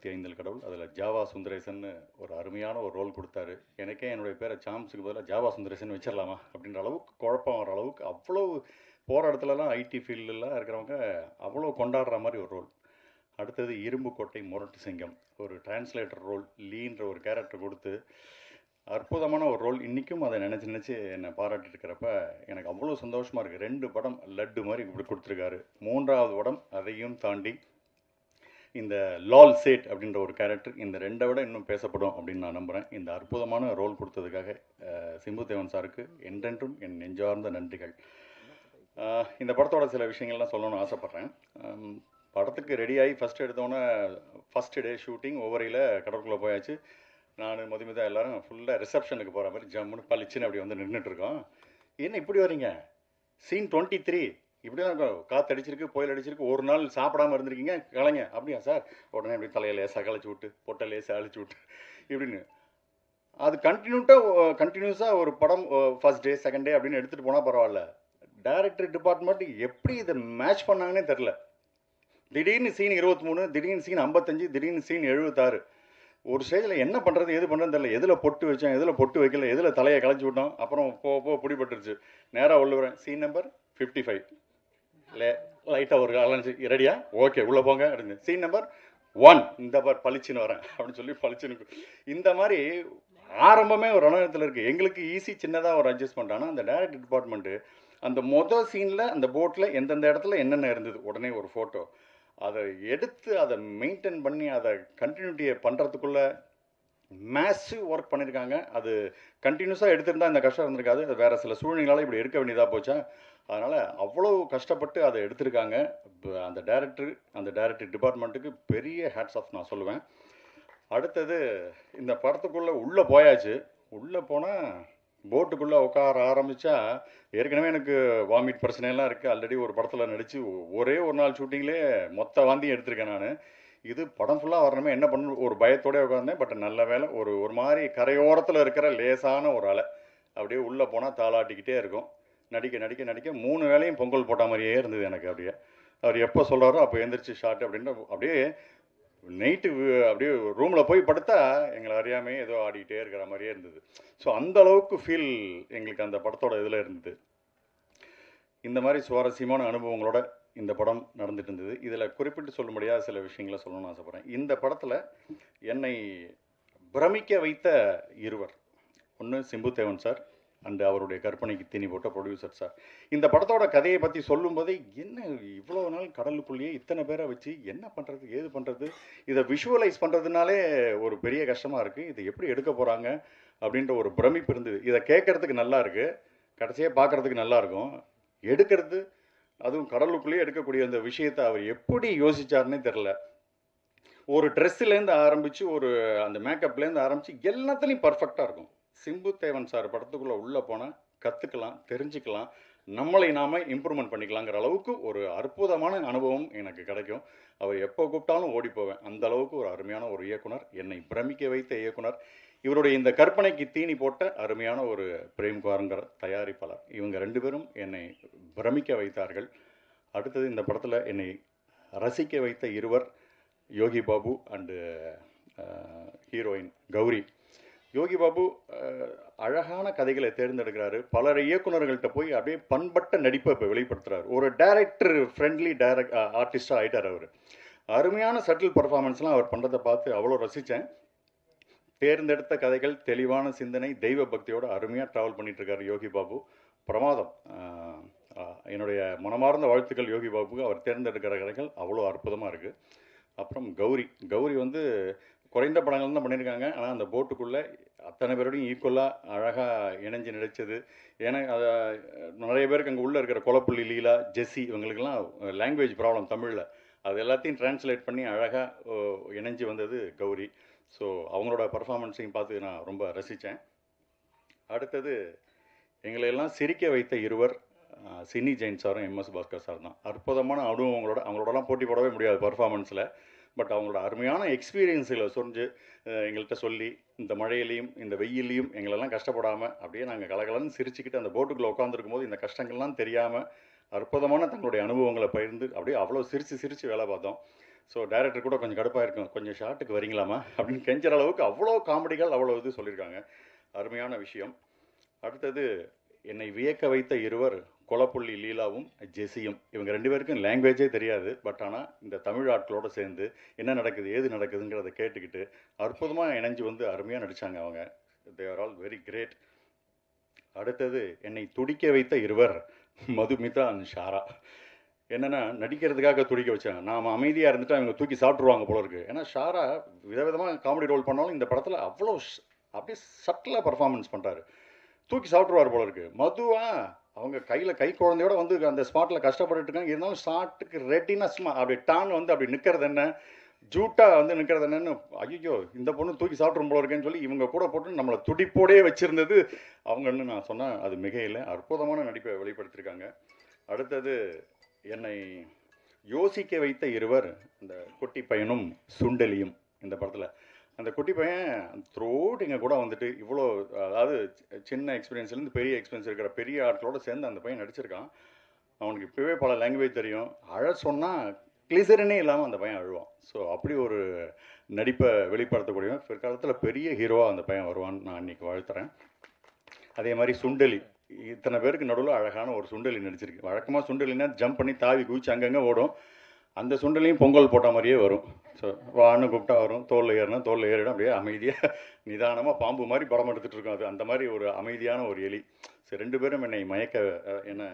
75 கடவுள். அதில் ஜாவா சுந்தரேசன் ஒரு அருமையான ஒரு ரோல் கொடுத்தாரு. எனக்கே என்னுடைய பேரை சாம்ஸுக்கு பதிலாக ஜாவா சுந்தரேசன் வச்சிடலாமா அப்படின்ற அளவுக்கு குழப்பம் வர அளவுக்கு அவ்வளோ போகிற இடத்துலலாம் ஐடி ஃபீல்டெலாம் இருக்கிறவங்க அவ்வளோ கொண்டாடுற மாதிரி ஒரு ரோல். அடுத்தது இரும்பு கோட்டை முரட்டு சிங்கம், ஒரு டிரான்ஸ்லேட்டர் ரோல், லீன்ற ஒரு கேரக்டர் கொடுத்து அற்புதமான ஒரு ரோல். இன்றைக்கும் அதை நினச்சி என்னை பாராட்டிட்டு இருக்கிறப்ப எனக்கு அவ்வளோ சந்தோஷமாக இருக்குது. 2 படம் லட்டு மாதிரி இப்படி கொடுத்துருக்காரு. 3வது படம் அதையும் தாண்டி இந்த லால் சேட் அப்படின்ற ஒரு கேரக்டர் இந்த 2 விட இன்னும் பேசப்படும் அப்படின்னு நான் நம்புகிறேன். இந்த அற்புதமான ரோல் கொடுத்ததுக்காக சிம்பு தேவன் சாருக்கு என்றென்றும் என் நெஞ்சார்ந்த நன்றிகள். இந்த படத்தோட சில விஷயங்கள்லாம் சொல்லணும்னு ஆசைப்பட்றேன். படத்துக்கு ரெடியாகி ஃபஸ்ட்டு எடுத்தோன்னே ஃபஸ்ட்டு டே ஷூட்டிங் ஒவ்வொரையில் கடற்குள்ளே போயாச்சு. நான் மதுமிதா எல்லோரும் ஃபுல்லாக ரிசப்ஷனுக்கு போகிற மாதிரி ஜம்முன்னு பளிச்சுன்னு அப்படி வந்து நின்றுட்டுருக்கோம். என்ன இப்படி வரீங்க, சீன் 23 இப்படி தான் இருக்கும், காற்று அடிச்சிருக்கு, புயல் அடிச்சிருக்கு, ஒரு நாள் சாப்பிடாமல் இருந்திருக்கீங்க, கலைங்க. அப்படியா சார்? உடனே அப்படி தலையை லேசாக கழிச்சு விட்டு பொட்டை லேசாக அழிச்சு விட்டு இப்படின்னு அது கண்டினியூஸாக ஒரு படம் ஃபஸ்ட் டே செகண்ட் டே அப்படின்னு எடுத்துகிட்டு போனால் பரவாயில்ல. டைரக்டர் டிபார்ட்மெண்ட் எப்படி இதை மேட்ச் பண்ணாங்கன்னே தெரில. திடீர்னு சீன் 23, திடீர்னு சீன் 55, திடீர்னு சீன் 76. ஒரு ஸ்டேஜில் என்ன பண்ணுறது எது பண்ணுறதுன்னு தெரியல. எதில் பொட்டு வச்சேன், எதில் பொட்டு வைக்கல, எதில் தலையை களைச்சி விட்டோம். அப்புறம் பிடிபட்டுருச்சு. நேராக உள்ள வரேன், சீன் நம்பர் 55 லைட்டாக ஒரு அலைஞ்சு, ரெடியா? ஓகே உள்ளே போங்க அப்படின்னு. சீன் நம்பர் 1 இந்த பார் பளிச்சுன்னு வரேன் அப்படின்னு சொல்லி பளிச்சுன்னு. இந்த மாதிரி ஆரம்பமே ஒரு ரணத்தில் இருக்குது. எங்களுக்கு ஈஸி சின்னதாக ஒரு அட்ஜஸ்ட்மெண்ட். ஆனால் அந்த டைரக்டர் டிபார்ட்மெண்ட்டு அந்த மொதல் சீனில் அந்த போட்டில் எந்தெந்த இடத்துல என்னென்ன இருந்தது உடனே ஒரு ஃபோட்டோ அதை எடுத்து அதை மெயின்டைன் பண்ணி அதை கண்டினியூட்டியை பண்ணுறதுக்குள்ளே மேசிவ் ஒர்க் பண்ணியிருக்காங்க. அது கண்டினியூஸாக எடுத்திருந்தால் இந்த கஷ்டம் இருந்திருக்காது. அது வேறு சில சூழ்நிலைகளால் இப்படி எடுக்க வேண்டியதாக போச்சா. அதனால் அவ்வளோ கஷ்டப்பட்டு அதை எடுத்திருக்காங்க. அந்த டைரக்டர் டிபார்ட்மெண்ட்டுக்கு பெரிய ஹேட்ஸ் ஆஃப் நான் சொல்லுவேன். அடுத்தது இந்த படத்துக்குள்ளே உள்ளே போயாச்சு. உள்ளே போனால் போட்டுக்குள்ளே உட்கார ஆரம்பித்தா ஏற்கனவே எனக்கு வாமிட் பிரச்சனையெல்லாம் இருக்குது. ஆல்ரெடி ஒரு படத்தில் நடித்து ஒரே ஒரு நாள் ஷூட்டிங்லேயே மொத்த வாந்தியும் எடுத்திருக்கேன் நான். இது படம் ஃபுல்லாக வரணுமே என்ன பண்ணணும் ஒரு பயத்தோடய உட்காந்தேன். பட் நல்ல வேலை ஒரு மாதிரி கரையோரத்தில் இருக்கிற லேசான ஒரு அலை அப்படியே உள்ளே போனால் தாளாட்டிக்கிட்டே இருக்கும். நடிக்க 3 வேளையும் பொங்கல் போட்ட மாதிரியே இருந்தது எனக்கு. அப்படியே அவர் எப்போ சொல்கிறாரோ அப்போ எழுந்திரிச்சு ஷார்ட் அப்படின்ற அப்படியே நைட்டு அப்படியே ரூமில் போய் படுத்தா எங்களை அறியாமே ஏதோ ஆடிக்கிட்டே இருக்கிற மாதிரியே இருந்தது. ஸோ அந்த அளவுக்கு ஃபீல் எங்களுக்கு அந்த படத்தோட இதில் இருந்தது. இந்த மாதிரி சுவாரஸ்யமான அனுபவங்களோட இந்த படம் நடந்துட்டு இருந்தது. இதில் குறிப்பிட்டு சொல்ல முடியாத சில விஷயங்களை சொல்லணும்னு ஆசைப்பட்றேன். இந்த படத்தில் என்னை பிரமிக்க வைத்த இருவர், ஒன்று சிம்பு தேவன் சார் அண்டு அவருடைய கற்பனைக்கு தீனி போட்ட ப்ரொடியூசர் சார். இந்த படத்தோட கதையை பற்றி சொல்லும்போதே என்ன இவ்வளோ நாள் கடலுக்குள்ளேயே இத்தனை பேரை வச்சு என்ன பண்ணுறது ஏது பண்ணுறது, இதை விஷுவலைஸ் பண்ணுறதுனாலே ஒரு பெரிய கஷ்டமாக இருக்குது. இதை எப்படி எடுக்க போகிறாங்க அப்படின்ற ஒரு பிரமிப்பு இருந்தது. இதை கேட்குறதுக்கு நல்லா இருக்குது, கடைசியாக பார்க்குறதுக்கு நல்லாயிருக்கும். எடுக்கிறது அதுவும் கடலுக்குள்ளேயே எடுக்கக்கூடிய அந்த விஷயத்தை அவர் எப்படி யோசிச்சாருன்னே தெரில. ஒரு ட்ரெஸ்ஸுலேருந்து ஆரம்பித்து ஒரு அந்த மேக்கப்லேருந்து ஆரம்பித்து எல்லாத்துலேயும் பர்ஃபெக்டாக இருக்கும். சிம்பு தேவன் சார் படத்துக்குள்ளே உள்ளே போனால் கற்றுக்கலாம், தெரிஞ்சுக்கலாம், நம்மளை நாம் இம்ப்ரூவ்மெண்ட் பண்ணிக்கலாங்கிற அளவுக்கு ஒரு அற்புதமான அனுபவம் எனக்கு கிடைக்கும். அவர் எப்போ கூப்பிட்டாலும் ஓடி போவேன். அந்த அளவுக்கு ஒரு அருமையான ஒரு இயக்குனர், என்னை பிரமிக்க வைத்த இயக்குனர். இவருடைய இந்த கற்பனைக்கு தீனி போட்ட அருமையான ஒரு பிரேம்குமார்ங்கிற தயாரிப்பாளர். இவங்க 2 பேரும் என்னை பிரமிக்க வைத்தார்கள். அடுத்தது இந்த படத்தில் என்னை ரசிக்க வைத்த இருவர், யோகி பாபு அண்டு ஹீரோயின் கௌரி. யோகி பாபு அழகான கதைகளை தேர்ந்தெடுக்கிறாரு. பல இயக்குநர்கள்ட்ட போய் அப்படியே பண்பட்ட நடிப்பை இப்போ வெளிப்படுத்துகிறார். ஒரு டைரக்டர் ஃப்ரெண்ட்லி ஆர்டிஸ்டாக ஆகிட்டார் அவர். அருமையான சட்டில் பர்ஃபார்மன்ஸ்லாம் அவர் பண்ணுறதை பார்த்து அவ்வளோ ரசித்தேன். தேர்ந்தெடுத்த கதைகள், தெளிவான சிந்தனை, தெய்வ பக்தியோடு அருமையாக ட்ராவல் பண்ணிகிட்ருக்கார் யோகி பாபு. பிரமாதம். என்னுடைய மனமார்ந்த வாழ்த்துக்கள் யோகி பாபுக்கு. அவர் தேர்ந்தெடுக்கிற கதைகள் அவ்வளோ அற்புதமாக இருக்குது. அப்புறம் கௌரி வந்து குறைந்த படங்கள் தான் பண்ணியிருக்காங்க. ஆனால் அந்த போட்டுக்குள்ளே அத்தனை பேரோடையும் ஈக்குவலாக அழகாக இணைஞ்சு நடித்தது. ஏன்னா அதை நிறைய பேருக்கு அங்கே உள்ளே இருக்கிற கொலப்புள்ளி லீலா, ஜெஸ்ஸி இவங்களுக்கெல்லாம் லாங்குவேஜ் ப்ராப்ளம் தமிழில், அது எல்லாத்தையும் டிரான்ஸ்லேட் பண்ணி அழகாக இணைஞ்சு வந்தது கௌரி. ஸோ அவங்களோட பர்ஃபார்மன்ஸையும் பார்த்து நான் ரொம்ப ரசித்தேன். அடுத்தது எங்களையெல்லாம் சிரிக்க வைத்த இருவர், சினி ஜெயின் சாரும் எம்எஸ் பாஸ்கர் சார் தான். அற்புதமான அவங்களோடலாம் போட்டி போடவே முடியாது பர்ஃபார்மன்ஸில். பட் அவங்களோட அருமையான எக்ஸ்பீரியன்ஸுகளை சொரிஞ்சு எங்கள்கிட்ட சொல்லி இந்த மழையிலையும் இந்த வெயிலையும் எங்களெல்லாம் கஷ்டப்படாமல் அப்படியே நாங்கள் கலகலன்னு சிரிச்சுக்கிட்டு அந்த போட்டுக்குள்ளே உட்காந்துருக்கும் போது இந்த கஷ்டங்கள்லாம் தெரியாமல் அற்புதமான தங்களுடைய அனுபவங்களை பகிர்ந்து அப்படியே அவ்வளோ சிரித்து வேலை பார்த்தோம். ஸோ டைரக்டர் கூட கொஞ்சம் கடுப்பாக இருக்கும், கொஞ்சம் ஷார்ட்டுக்கு வரீங்களாமா அப்படின்னு கெஞ்சுற அளவுக்கு அவ்வளோ காமெடிகள், அவ்வளோ இது சொல்லியிருக்காங்க. அருமையான விஷயம். அடுத்தது என்னை வியக்க வைத்த இருவர் கொலப்புள்ளி லீலாவும் ஜெஸியும். இவங்க 2 பேருக்கும் லாங்குவேஜே தெரியாது. பட் ஆனால் இந்த தமிழ் ஆட்களோடு சேர்ந்து என்ன நடக்குது ஏது நடக்குதுங்கிறத கேட்டுக்கிட்டு அற்புதமாக இணைஞ்சு வந்து அருமையாக நடித்தாங்க அவங்க. They are all very great. அடுத்தது என்னை துடிக்க வைத்த இருவர் மதுமிதா அண்ட் ஷாரா. என்னென்னா நடிக்கிறதுக்காக துடிக்க வச்சாங்க. நாம் அமைதியாக இருந்துட்டு அவங்க தூக்கி சாப்பிட்ருவாங்க போல இருக்குது. ஏன்னா ஷாரா விதவிதமாக காமெடி ரோல் பண்ணாலும் இந்த படத்தில் அவ்வளோ அப்படியே சட்டிலாக பர்ஃபார்மன்ஸ் பண்ணுறாரு. தூக்கி சாப்பிட்ருவார் போல இருக்குது. மதுவா அவங்க கையில் கை குழந்தையோட வந்து அந்த ஸ்பாட்டில் கஷ்டப்பட்டுட்டு இருக்காங்க. இருந்தாலும் ஷாட்டுக்கு ரெடினஸ்மா அப்படி டான் வந்து அப்படி நிற்கிறது என்ன, ஜூட்டாக வந்து நிற்கிறது என்னன்னு, ஐயோ இந்த பொண்ணு தூக்கி சாப்பிட்ரும் போல இருக்கேன்னு சொல்லி இவங்க கூட போட்டு நம்மளை துடிப்போடே வச்சுருந்தது அவங்கன்னு நான் சொன்னேன். அது மிகையில் அற்புதமான நடிப்பை வெளிப்படுத்தியிருக்காங்க. அடுத்தது என்னை யோசிக்க வைத்த இருவர் இந்த குட்டி பையனும் சுண்டலியும். இந்த படத்தில் அந்த குட்டி பையன் த்ரோட் எங்கள் கூட வந்துட்டு இவ்வளோ, அதாவது சின்ன எக்ஸ்பீரியன்ஸ்லேருந்து பெரிய எக்ஸ்பீரியன்ஸ் இருக்கிற பெரிய ஆட்களோடு சேர்ந்து அந்த பையன் நடிச்சிருக்கான். அவனுக்கு இப்போவே பல லாங்குவேஜ் தெரியும். அழ சொன்னால் கிளிசரனே இல்லாமல் அந்த பையன் அழுவான். ஸோ அப்படி ஒரு நடிப்பை வெளிப்படுத்தக்கூடியவன். பிற்காலத்தில் பெரிய ஹீரோவாக அந்த பையன் வருவான்னு நான் இன்றைக்கி வாழ்த்துறேன். அதே மாதிரி சுண்டலி, இத்தனை பேருக்கு நடுவில் அழகான ஒரு சுண்டலி நடிச்சிருக்கு. வழக்கமாக சுண்டலினா ஜம்ப் பண்ணி தாவி குதிச்சு அங்கங்கே ஓடும். அந்த சுண்டலையும் பொங்கல் போட்ட மாதிரியே வரும். ஸோ வான்னு கூப்பிட்டா வரும், தோலில் ஏறினா தோலில் ஏறிடும், அப்படியே அமைதியாக நிதானமாக பாம்பு மாதிரி படம் எடுத்துகிட்டு இருக்கோம். அது அந்த மாதிரி ஒரு அமைதியான ஒரு எலி. ஸோ 2 பேரும் என்னை என்னை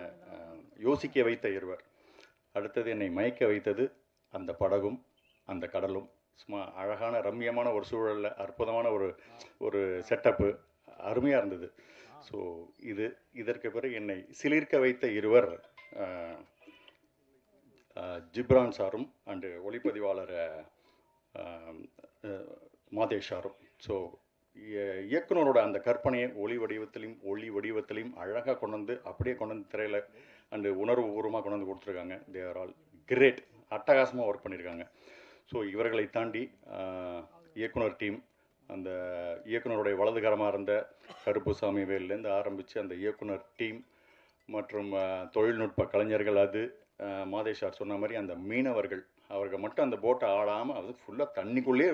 யோசிக்க வைத்த இருவர். அடுத்தது என்னை மயக்க வைத்தது அந்த படகும் அந்த கடலும். சும்மா அழகான ரம்மியமான ஒரு சூழலில் அற்புதமான ஒரு செட்டப்பு அருமையாக இருந்தது. ஸோ இதற்கு பிறகு என்னை சிலிர்க்க வைத்த இருவர் ஜிப்ரான் சாரும் அண்டு ஒளிப்பதிவாளர் மாதேஷ் சாரும். ஸோ இயக்குனரோட அந்த கற்பனையை ஒளி வடிவத்திலையும் அழகாக கொண்டு வந்து அப்படியே கொண்டு வந்து திரையில் அண்டு உணர்வு பூர்வமாக கொண்டு வந்து கொடுத்துருக்காங்க. They are all great. அட்டகாசமாக ஒர்க் பண்ணியிருக்காங்க. ஸோ இவர்களை தாண்டி இயக்குனர் டீம், அந்த இயக்குனருடைய வலதுகரமாக இருந்த கருப்புசாமி வேல்லேருந்து ஆரம்பித்து அந்த இயக்குனர் டீம் மற்றும் தொழில்நுட்ப கலைஞர்கள், அது மாதேஷ் சார் சொன்ன மாதிரி அந்த மீனவர்கள், அவர்கள் மட்டும் அந்த போட்டை ஆடாமல் அது ஃபுல்லாக தண்ணிக்குள்ளேயே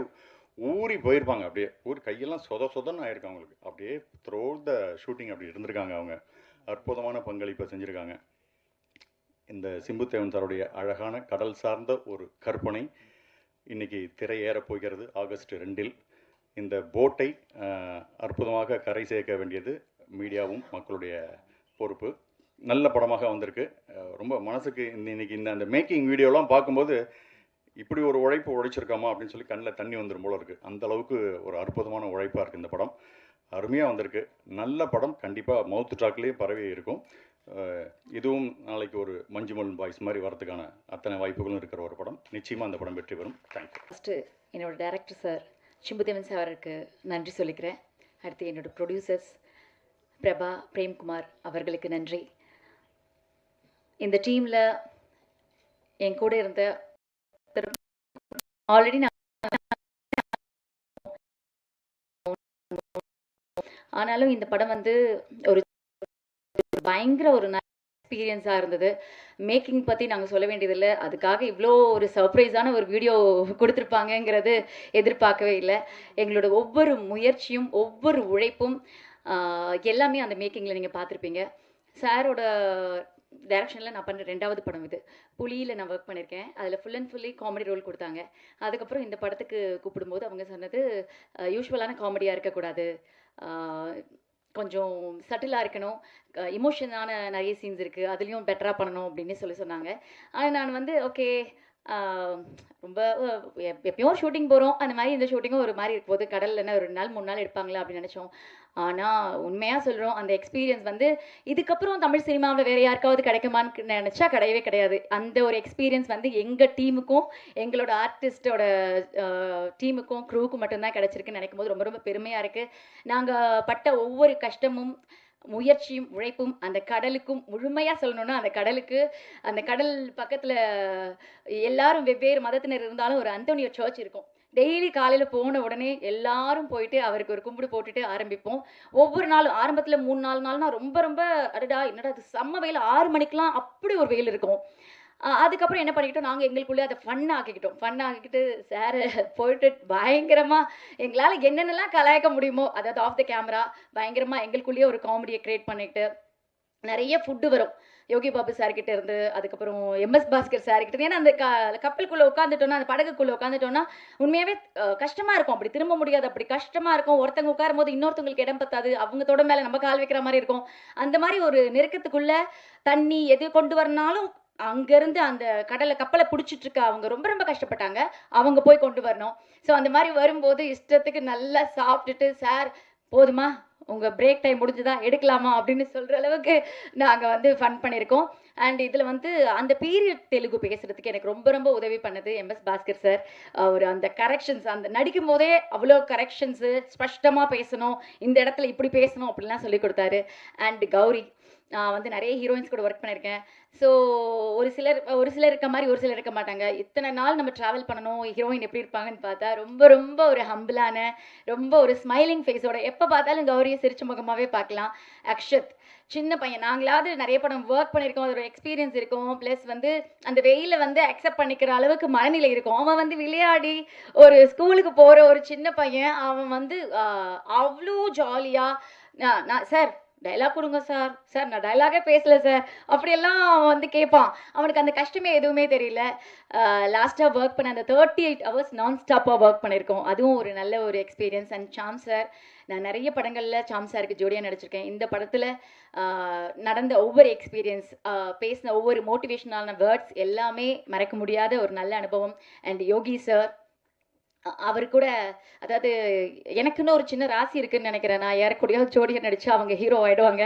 ஊறி போயிருப்பாங்க. அப்படியே கையெல்லாம் சொதன்னு ஆயிருக்கும் அவங்களுக்கு. அப்படியே த்ரூ த ஷூட்டிங் அப்படி இருந்திருக்காங்க. அவங்க அற்புதமான பங்களிப்பை செஞ்சுருக்காங்க. இந்த சிம்புதேவன் சாருடைய அழகான கடல் சார்ந்த ஒரு கற்பனை இன்றைக்கி திரையேறப் போகிறது ஆகஸ்ட் 2. இந்த போட்டை அற்புதமாக கரை சேர்க்க வேண்டியது மீடியாவும் மக்களுடைய பொறுப்பு. நல்ல படமாக வந்திருக்கு. ரொம்ப மனசுக்கு இன்னைக்கு அந்த மேக்கிங் வீடியோலாம் பார்க்கும்போது இப்படி ஒரு உழைப்பு உழைச்சிருக்காமா அப்படின்னு சொல்லி கண்ணில் தண்ணி வந்துடும் போல இருக்குது. அந்த அளவுக்கு ஒரு அற்புதமான உழைப்பாக இருக்குது இந்த படம். அருமையாக வந்திருக்கு. நல்ல படம். கண்டிப்பாக மவுத் டாக்லேயே பரவி இருக்கும். இதுவும் நாளைக்கு ஒரு மஞ்சுமல் பாய்ஸ் மாதிரி வரதுக்கான அத்தனை வாய்ப்புகளும் இருக்கிற ஒரு படம். நிச்சயமாக அந்த படம் வெற்றி பெறும். தேங்க்யூ. ஃபஸ்ட்டு என்னோடய டைரக்டர் சார் சிம்புதேவன் சாருக்கு நன்றி சொல்லிக்கிறேன். அடுத்து என்னோடய ப்ரொடியூசர்ஸ் பிரபா, பிரேம்குமார் அவர்களுக்கு நன்றி. இந்த டீமில் என் கூட இருந்த ஆல்ரெடி ஆனாலும் இந்த படம் வந்து ஒரு பயங்கர ஒரு எக்ஸ்பீரியன்ஸாக இருந்தது. மேக்கிங் பற்றி நாங்கள் சொல்ல வேண்டியதில்லை. அதுக்காக இவ்வளோ ஒரு சர்ப்ரைஸான ஒரு வீடியோ கொடுத்துருப்பாங்கங்கிறது எதிர்பார்க்கவே இல்லை. எங்களோட ஒவ்வொரு முயற்சியும் ஒவ்வொரு உழைப்பும் எல்லாமே அந்த மேக்கிங்கில் நீங்கள் பார்த்துருப்பீங்க. சாரோட டைரக்ஷனில் நான் பண்ணுற 2வது படம் இது. புலியில் நான் ஒர்க் பண்ணியிருக்கேன். அதில் full and fully comedy role கொடுத்தாங்க. அதுக்கப்புறம் இந்த படத்துக்கு கூப்பிடும்போது அவங்க சொன்னது யூஸ்வலான காமெடியாக இருக்கக்கூடாது, கொஞ்சம் சட்டிலாக இருக்கணும், இமோஷனான நிறைய சீன்ஸ் இருக்குது, அதுலேயும் பெட்டராக பண்ணணும் அப்படின்னு சொன்னாங்க. ஆனால் நான் வந்து ஓகே, ரொம்ப எப்பயும் ஷூட்டிங் போகிறோம், அந்த மாதிரி இந்த ஷூட்டிங்கும் ஒரு மாதிரி இருக்கும் போது கடலில் என்ன ஒரு 2 நாள் 3 நாள் எடுப்பாங்களா அப்படின்னு நினச்சோம். ஆனால் உண்மையாக சொல்கிறோம், அந்த எக்ஸ்பீரியன்ஸ் வந்து இதுக்கப்புறம் தமிழ் சினிமாவில் வேறு யாருக்காவது கிடைக்குமான்னு நினச்சா கிடையவே கிடையாது. அந்த ஒரு எக்ஸ்பீரியன்ஸ் வந்து எங்கள் டீமுக்கும் எங்களோட ஆர்டிஸ்டோட டீமுக்கும் க்ரூவுக்கும் மட்டும்தான் கிடச்சிருக்குன்னு நினைக்கும் போது ரொம்ப ரொம்ப பெருமையாக இருக்குது. நாங்கள் பட்ட ஒவ்வொரு கஷ்டமும் முயற்சியும் உழைப்பும் அந்த கடலுக்கும், முழுமையாக சொல்லணும்னா அந்த கடல் பக்கத்தில் எல்லாரும் வெவ்வேறு மதத்தினர் இருந்தாலும் ஒரு அந்தோனியோ சர்ச் இருக்கும். டெய்லி காலையில் போன உடனே எல்லாரும் போயிட்டு அவருக்கு ஒரு கும்பிடு போட்டுட்டு ஆரம்பிப்போம். ஒவ்வொரு நாளும் ஆரம்பத்தில் 3-4 நாள்னா ரொம்ப ரொம்ப அடடா என்னடா அது செம்ம வெயில், 6 மணிக்கெலாம் அப்படி ஒரு வெயில் இருக்கும். அதுக்கப்புறம் என்ன பண்ணிக்கிட்டோம், நாங்கள் எங்களுக்குள்ளே அதை ஃபன் ஆக்கிக்கிட்டு சார் போயிட்டு பயங்கரமாக எங்களால் என்னென்னலாம் கலாய்க்க முடியுமோ, அதாவது ஆஃப் த கேமரா பயங்கரமாக எங்களுக்குள்ளேயே ஒரு காமெடியை க்ரியேட் பண்ணிக்கிட்டு நிறைய ஃபுட்டு வரும். யோகி பாபு சார் கிட்ட இருந்து, அதுக்கப்புறம் எம்எஸ் பாஸ்கர் சார் கிட்ட இருந்து. ஏன்னா அந்த கப்பலுக்குள்ள உட்காந்துட்டோம்னா, அந்த படகுக்குள்ள உட்காந்துட்டோம்னா உண்மையாவே கஷ்டமா இருக்கும். அப்படி திரும்ப முடியாது. அப்படி கஷ்டமா இருக்கும். ஒருத்தங்க உட்காரும்போது இன்னொருத்தவங்களுக்கு இடம் பத்தாது. அவங்க தொட மேல நம்ம கால் வைக்கிற மாதிரி இருக்கும். அந்த மாதிரி ஒரு நெருக்கத்துக்குள்ள தண்ணி எது கொண்டு வரனாலும் அங்கிருந்து அந்த கப்பலை பிடிச்சிட்டு இருக்க அவங்க ரொம்ப ரொம்ப கஷ்டப்பட்டாங்க. அவங்க போய் கொண்டு வரணும். ஸோ அந்த மாதிரி வரும்போது இஷ்டத்துக்கு நல்லா சாப்பிட்டுட்டு, சார் போதுமா, உங்க பிரேக் டைம் முடிஞ்சுதா, எடுக்கலாமா அப்படின்னு சொல்ற அளவுக்கு நாங்க வந்து ஃபன் பண்ணியிருக்கோம். அண்ட் இதுல வந்து அந்த பீரியட் தெலுங்கு பேசுறதுக்கு எனக்கு ரொம்ப ரொம்ப உதவி பண்ணது எம்எஸ் பாஸ்கர் சார். அவர் அந்த கரெக்ஷன்ஸ், அந்த நடிக்கும் போதே அவ்வளோ கரெக்ஷன்ஸு, ஸ்பஷ்டமா பேசணும், இந்த இடத்துல இப்படி பேசணும் அப்படிலாம் சொல்லி கொடுத்தாரு. அண்ட் கௌரி, நான் வந்து நிறைய ஹீரோயின்ஸ் கூட ஒர்க் பண்ணியிருக்கேன். ஸோ ஒரு சிலர் இருக்க மாதிரி ஒரு சிலர் இருக்க மாட்டாங்க. இத்தனை நாள் நம்ம ட்ராவல் பண்ணணும், ஹீரோயின் எப்படி இருப்பாங்கன்னு பார்த்தா ரொம்ப ரொம்ப ஒரு ஹம்பிளான, ரொம்ப ஒரு ஸ்மைலிங் ஃபேஸோட, எப்போ பார்த்தாலும் கௌரியை சிரிச்ச முகமாகவே பார்க்கலாம். அக்ஷத் சின்ன பையன், நாங்களாவது நிறைய படம் ஒர்க் பண்ணியிருக்கோம், அதோட எக்ஸ்பீரியன்ஸ் இருக்கும். ப்ளஸ் வந்து அந்த வெயில வந்து அக்செப்ட் பண்ணிக்கிற அளவுக்கு மனநிலை இருக்கும். அவன் வந்து விளையாடி ஒரு ஸ்கூலுக்கு போகிற ஒரு சின்ன பையன். அவன் வந்து அவ்வளோ ஜாலியாக நான் சார் டைலாக் கொடுங்க சார், சார் நான் டைலாகே பேசல சார், அப்படியெல்லாம் அவன் வந்து கேட்பான். அவனுக்கு அந்த கஷ்டமே எதுவுமே தெரியல. லாஸ்ட்டாக ஒர்க் பண்ண அந்த 38 hours நான் ஸ்டாப்பாக ஒர்க் பண்ணியிருக்கோம். அதுவும் ஒரு நல்ல ஒரு எக்ஸ்பீரியன்ஸ். அண்ட் சாம் சார், நான் நிறைய படங்களில் சாம் சாருக்கு ஜோடியாக நடிச்சிருக்கேன். இந்த படத்தில் நடந்த ஒவ்வொரு எக்ஸ்பீரியன்ஸ், பேசின ஒவ்வொரு மோட்டிவேஷனான வேர்ட்ஸ் எல்லாமே மறக்க முடியாத ஒரு நல்ல அனுபவம். அண்ட் யோகி சார், அவர் கூட, அதாவது எனக்குன்னு ஒரு சின்ன ராசி இருக்குன்னு நினைக்கிறேன். நான் யாருக்கூடயாவது ஜோடியாக நடிச்சா அவங்க ஹீரோ ஆகிடுவாங்க.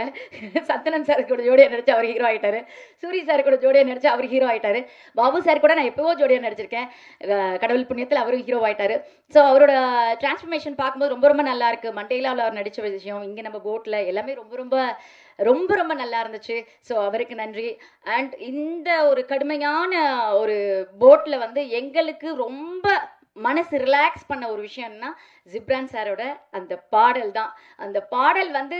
சந்தனம் சார் கூட ஜோடியாக நடிச்சா அவர் ஹீரோ ஆகிட்டாரு. சூரி சார் கூட ஜோடியாக நடிச்சா அவர் ஹீரோ ஆகிட்டாரு. பாபு சார் கூட நான் எப்போவோ ஜோடியாக நடிச்சிருக்கேன். கடவுள் புண்ணியத்தில் அவரும் ஹீரோ ஆகிட்டாரு. ஸோ அவரோட டிரான்ஸ்ஃபர்மேஷன் பார்க்கும்போது ரொம்ப ரொம்ப நல்லா இருக்கு. மண்டேலாவில் அவர் நடித்த விஷயம், இங்கே நம்ம போட்டில் எல்லாமே ரொம்ப ரொம்ப ரொம்ப ரொம்ப நல்லா இருந்துச்சு. ஸோ அவருக்கு நன்றி. அண்ட் இந்த ஒரு கடுமையான ஒரு போட்டில் வந்து எங்களுக்கு ரொம்ப மனசு ரிலாக்ஸ் பண்ண ஒரு விஷயம்னா ஜிப்ரான் சாரோட அந்த பாடல் தான். அந்த பாடல் வந்து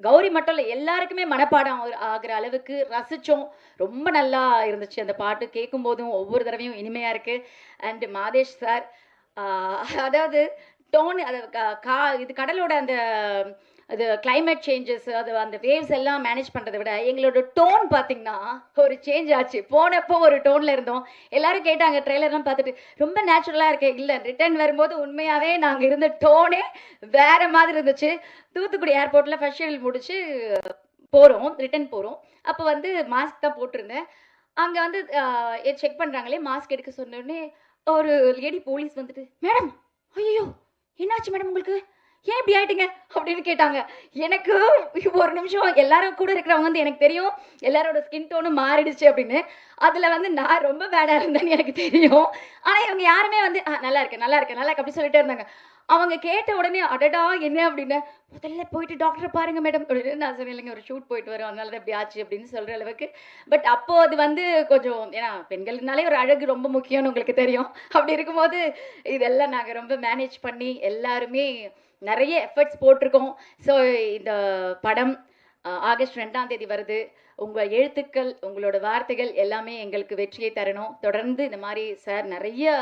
கௌரி மட்டும் இல்லை, எல்லாருக்குமே மனப்பாடம் ஆகிற அளவுக்கு ரசித்தோம். ரொம்ப நல்லா இருந்துச்சு அந்த பாட்டு. கேட்கும் போதும் ஒவ்வொரு தடவையும் இனிமையாக இருக்குது. அண்ட் மாதேஷ் சார், அதாவது டோன், அது இது கடலோட அந்த அது கிளைமேட் சேஞ்சஸ், அது அந்த வேவ்ஸ் எல்லாம் மேனேஜ் பண்ணுறதை விட எங்களோட டோன் பார்த்தீங்கன்னா ஒரு சேஞ்ச் ஆச்சு. போனப்போ ஒரு டோனில் இருந்தோம். எல்லாரும் கேட்டாங்க ட்ரெய்லர்லாம் பார்த்துட்டு, ரொம்ப நேச்சுரலாக இருக்கே. இல்லை, ரிட்டர்ன் வரும்போது உண்மையாகவே நாங்கள் இருந்த டோனே வேறு மாதிரி இருந்துச்சு. தூத்துக்குடி ஏர்போர்ட்டில் ஃபர்ஸ்ட் ஷெடியூல் முடிச்சு ரிட்டர்ன் போகிறோம். அப்போ வந்து மாஸ்க் தான் போட்டிருந்தேன். அங்கே வந்து செக் பண்ணுறாங்களே, மாஸ்க் எடுக்க சொன்னோடனே ஒரு லேடி போலீஸ் வந்துட்டு, மேடம் ஐயோ என்னாச்சு மேடம் உங்களுக்கு, ஏன் இப்படி ஆயிட்டீங்க அப்படின்னு கேட்டாங்க. எனக்கு ஒரு நிமிஷம், எல்லாரும் கூட இருக்கிறவங்க வந்து எனக்கு தெரியும் எல்லாரோட ஸ்கின் டோனும் மாறிடுச்சு அப்படின்னு. அதில் வந்து நான் ரொம்ப பேடாக இருந்தேன்னு எனக்கு தெரியும். ஆனால் இவங்க யாருமே வந்து நல்லா இருக்கு நல்லா இருக்கு நல்லா இருக்கு அப்படி சொல்லிட்டே இருந்தாங்க. அவங்க கேட்ட உடனே அடடா என்ன அப்படின்னு, முதல்ல போயிட்டு டாக்டரை பாருங்க மேடம் அப்படின்னு நான் சொன்னேன். இல்லைங்க, ஒரு ஷூட் போயிட்டு வரோம், அதனால தான் இப்படி ஆச்சு அப்படின்னு சொல்கிற அளவுக்கு. பட் அப்போ அது வந்து கொஞ்சம், ஏன்னா பெண்கள்னாலே ஒரு அழகு ரொம்ப முக்கியம்னு உங்களுக்கு தெரியும். அப்படி இருக்கும்போது இதெல்லாம் நாங்கள் ரொம்ப மேனேஜ் பண்ணி எல்லாருமே நிறைய எஃபர்ட்ஸ் போட்டிருக்கோம். ஸோ இந்த படம் ஆகஸ்ட் 2ஆம் தேதி வருது. உங்கள் எழுத்துக்கள், உங்களோட வார்த்தைகள் எல்லாமே எங்களுக்கு வெற்றியை தரணும். தொடர்ந்து இந்த மாதிரி சார் நிறைய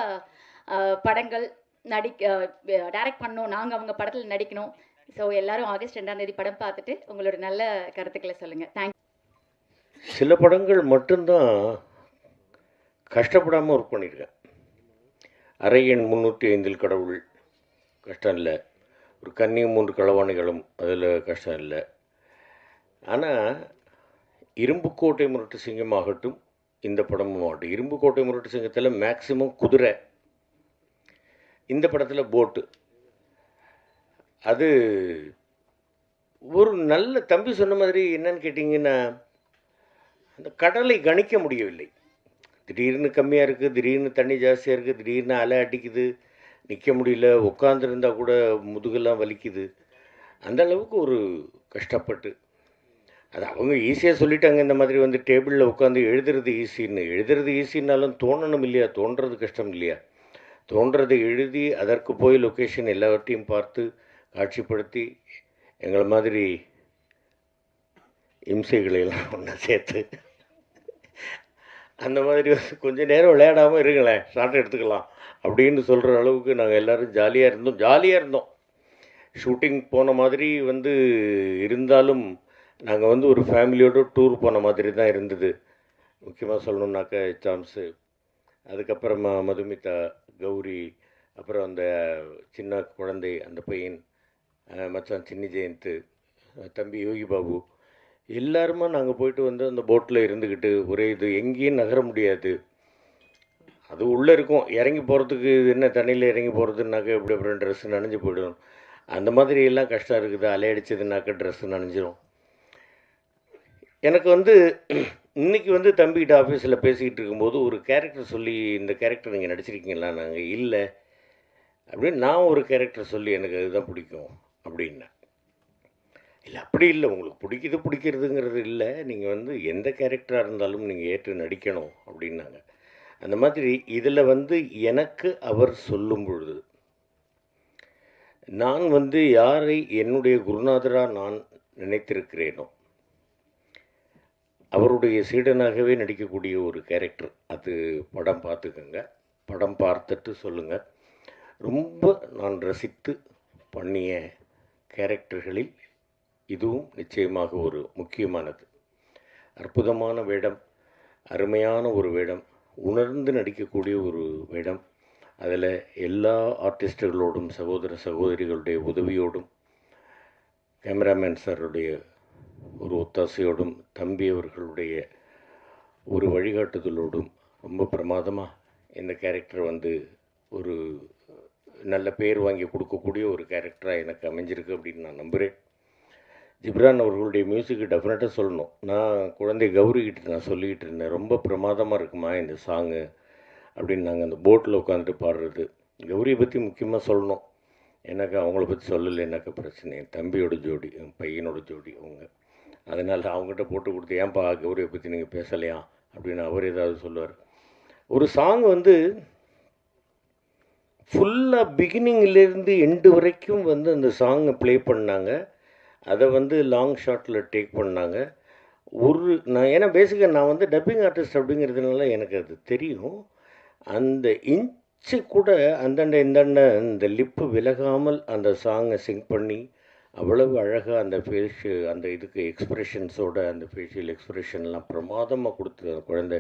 படங்கள் டைரக்ட் பண்ணணும், நாங்கள் அவங்க படத்தில் நடிக்கணும். ஸோ எல்லாரும் ஆகஸ்ட் 2ஆம் தேதி படம் பார்த்துட்டு உங்களோட நல்ல கருத்துக்களை சொல்லுங்கள். தேங்க்யூ. சில படங்கள் மட்டும்தான் கஷ்டப்படாமல் ஒர்க் பண்ணியிருக்கேன். அரையன் 305 கடவுள் கஷ்டம் இல்லை, ஒரு கன்னியும் 3 களவாணிகளும் அதில் கஷ்டம் இல்லை. ஆனால் இரும்புக்கோட்டை முரட்டு சிங்கம் ஆகட்டும், இந்த படமும் ஆகட்டும், இரும்புக்கோட்டை முரட்டு சிங்கத்தில் மேக்சிமம் குதிரை, இந்த படத்தில் போட்டு. அது ஒரு நல்ல தம்பி சொன்ன மாதிரி என்னன்னு கேட்டிங்கன்னா, அந்த கடலை கணிக்க முடியவில்லை. திடீர்னு கம்மியாக இருக்குது, திடீர்னு தண்ணி ஜாஸ்தியாக இருக்குது, திடீர்னு அலை அடிக்குது, நிற்க முடியல, உட்காந்துருந்தா கூட முதுகெல்லாம் வலிக்குது. அந்த அளவுக்கு ஒரு கஷ்டப்பட்டு, அது அவங்க ஈஸியாக சொல்லிட்டாங்க, இந்த மாதிரி வந்து டேபிளில் உட்காந்து எழுதுறது ஈஸின்னு. எழுதுறது ஈஸின்னாலும் தோணணும் இல்லையா, தோன்றது கஷ்டம் இல்லையா. தோன்றதை எழுதி அதற்கு போய் லொக்கேஷன் எல்லாவற்றையும் பார்த்து காட்சிப்படுத்தி எங்களை மாதிரி இம்சைகளையெல்லாம் ஒன்றா சேர்த்து அந்த மாதிரி வந்து கொஞ்சம் நேரம் விளையாடாமல் இருங்களேன், ஷார்ட் எடுத்துக்கலாம் அப்படின்னு சொல்கிற அளவுக்கு நாங்கள் எல்லோரும் ஜாலியாக இருந்தோம். ஷூட்டிங் போன மாதிரி வந்து இருந்தாலும் நாங்கள் வந்து ஒரு ஃபேமிலியோடு டூர் போன மாதிரி தான் இருந்தது. முக்கியமாக சொல்லணுன்னாக்க சாம்ஸு, அதுக்கப்புறமா மதுமிதா, கௌரி, அப்புறம் அந்த சின்ன குழந்தை அந்த பையன், மச்சான் சின்னி ஜெயந்த், தம்பி யோகி பாபு, எல்லாருமா நாங்கள் போயிட்டு வந்து அந்த போட்டில் இருந்துக்கிட்டு ஒரே இது எங்கேயும் நகர முடியாது. அது உள்ளே இருக்கும், இறங்கி போகிறதுக்கு என்ன தண்ணியில் இறங்கி போகிறதுனாக்க எப்படி அப்புறம் ட்ரெஸ்ஸு நனைஞ்சு போயிடும். அந்த மாதிரி எல்லாம் கஷ்டம் இருக்குது. அலையடிச்சதுனாக்க ட்ரெஸ்ஸு நனைஞ்சிரும். எனக்கு வந்து இன்றைக்கி வந்து தம்பிக்கிட்ட ஆஃபீஸில் பேசிக்கிட்டு இருக்கும்போது ஒரு கேரக்டர் சொல்லி, இந்த கேரக்டர் நீங்கள் நடிச்சிருக்கீங்களா? நாங்கள் இல்லை அப்படின்னு நான் ஒரு கேரக்டர் சொல்லி எனக்கு அதுதான் பிடிக்கும் அப்படின்னேன். இல்லை அப்படி இல்லை, உங்களுக்கு பிடிக்கிறதுங்கிறது இல்லை, நீங்கள் வந்து எந்த கேரக்டராக இருந்தாலும் நீங்கள் ஏற்று நடிக்கணும் அப்படின்னாங்க. அந்த மாதிரி இதில் வந்து எனக்கு அவர் சொல்லும் பொழுது நான் வந்து யாரை என்னுடைய குருநாதராக நான் நினைத்திருக்கிறேனோ அவருடைய சீடனாகவே நடிக்கக்கூடிய ஒரு கேரக்டர். அது படம் பார்த்துக்கோங்க, படம் பார்த்துட்டு சொல்லுங்கள். ரொம்ப நான் ரசித்து பண்ணிய கேரக்டர்களில் இதுவும் நிச்சயமாக ஒரு முக்கியமானது. அற்புதமான வேடம், அருமையான ஒரு வேடம், உணர்ந்து நடிக்கக்கூடிய ஒரு வேடம். அதில் எல்லா ஆர்டிஸ்டுகளோடும், சகோதர சகோதரிகளுடைய உதவியோடும், கேமராமேன் சாருடைய ஒரு ஒத்தாசையோடும், தம்பி அவர்களுடைய ஒரு வழிகாட்டுதலோடும் ரொம்ப பிரமாதமாக இந்த கேரக்டர் வந்து ஒரு நல்ல பேர் வாங்கி கொடுக்கக்கூடிய ஒரு கேரக்டராக எனக்கு அமைஞ்சிருக்கு அப்படின்னு நான் நம்புகிறேன். ஜிப்ரான் அவர்களுடைய மியூசிக்கு டெஃபினட்டாக சொல்லணும். நான் குழந்தை கௌரிக்கிட்ட நான் சொல்லிக்கிட்டு இருந்தேன், ரொம்ப பிரமாதமாக இருக்குமா இந்த சாங்கு அப்படின்னு. நாங்கள் அந்த போட்டில் உட்காந்துட்டு பாடுறது. கௌரியை பற்றி முக்கியமாக சொல்லணும், எனக்கு அவங்கள பற்றி சொல்லலைன்னாக்கா பிரச்சனை. என் தம்பியோட ஜோடி, என் பையனோட ஜோடி அவங்க. அதனால் அவங்ககிட்ட போட்டு கொடுத்து, ஏன்பா கௌரியை பற்றி நீங்கள் பேசலையா அப்படின்னு அவர் ஏதாவது சொல்லுவார். ஒரு சாங் வந்து ஃபுல்லாக பிகினிங்லேருந்து எண்டு வரைக்கும் வந்து அந்த சாங்கை ப்ளே பண்ணாங்க. அதை வந்து லாங் ஷாட்டில் டேக் பண்ணாங்க. நான் ஏன்னா பேசிக்காக நான் வந்து டப்பிங் ஆர்டிஸ்ட் அப்படிங்கிறதுனால எனக்கு அது தெரியும். அந்த இன்ச்சு கூட அந்தாண்ட இந்தாண்ட இந்த லிப்பு விலகாமல் அந்த சாங்கை சிங் பண்ணி அவ்வளவு அழகாக அந்த அந்த இதுக்கு எக்ஸ்ப்ரெஷன்ஸோட அந்த ஃபேஷியல் எக்ஸ்ப்ரெஷன்லாம் பிரமாதமாக கொடுத்து அந்த குழந்தை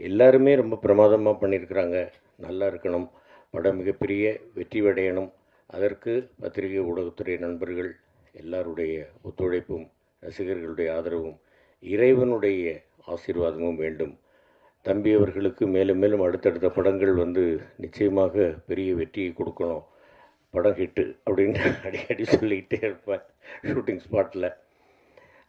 எல்லாருமே ரொம்ப பிரமாதமாக பண்ணியிருக்கிறாங்க. நல்லா இருக்கணும், படம் மிகப்பெரிய வெற்றி அடையணும். அதற்கு பத்திரிகை ஊடகத்துறை நண்பர்கள் எல்லாருடைய ஒத்துழைப்பும், ரசிகர்களுடைய ஆதரவும், இறைவனுடைய ஆசீர்வாதமும் வேண்டும். தம்பி அவர்களுக்கு மேலும் மேலும் அடுத்தடுத்த படங்கள் வந்து நிச்சயமாக பெரிய வெற்றியை கொடுக்கணும், படம் ஹிட்டு அப்படின்னு அடிக்கடி சொல்லிக்கிட்டே இருப்பேன் ஷூட்டிங் ஸ்பாட்டில்.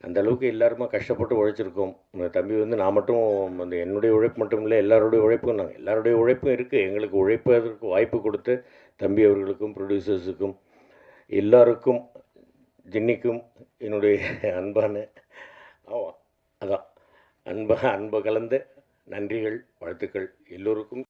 அந்த அளவுக்கு எல்லாருமா கஷ்டப்பட்டு உழைச்சிருக்கோம். தம்பி வந்து நான் மட்டும் வந்து என்னுடைய உழைப்பு மட்டும் இல்லை, எல்லாருடைய உழைப்பும், நாங்கள் எல்லாருடைய உழைப்பும் இருக்குது. எங்களுக்கு உழைப்பதற்கு வாய்ப்பு கொடுத்து தம்பி அவர்களுக்கும், ப்ரொடியூசர்ஸுக்கும், எல்லாருக்கும், ஜென்னிக்கும் என்னுடைய அன்பான அதான் அன்பை கலந்த நன்றிகள், வாழ்த்துக்கள் எல்லோருக்கும்.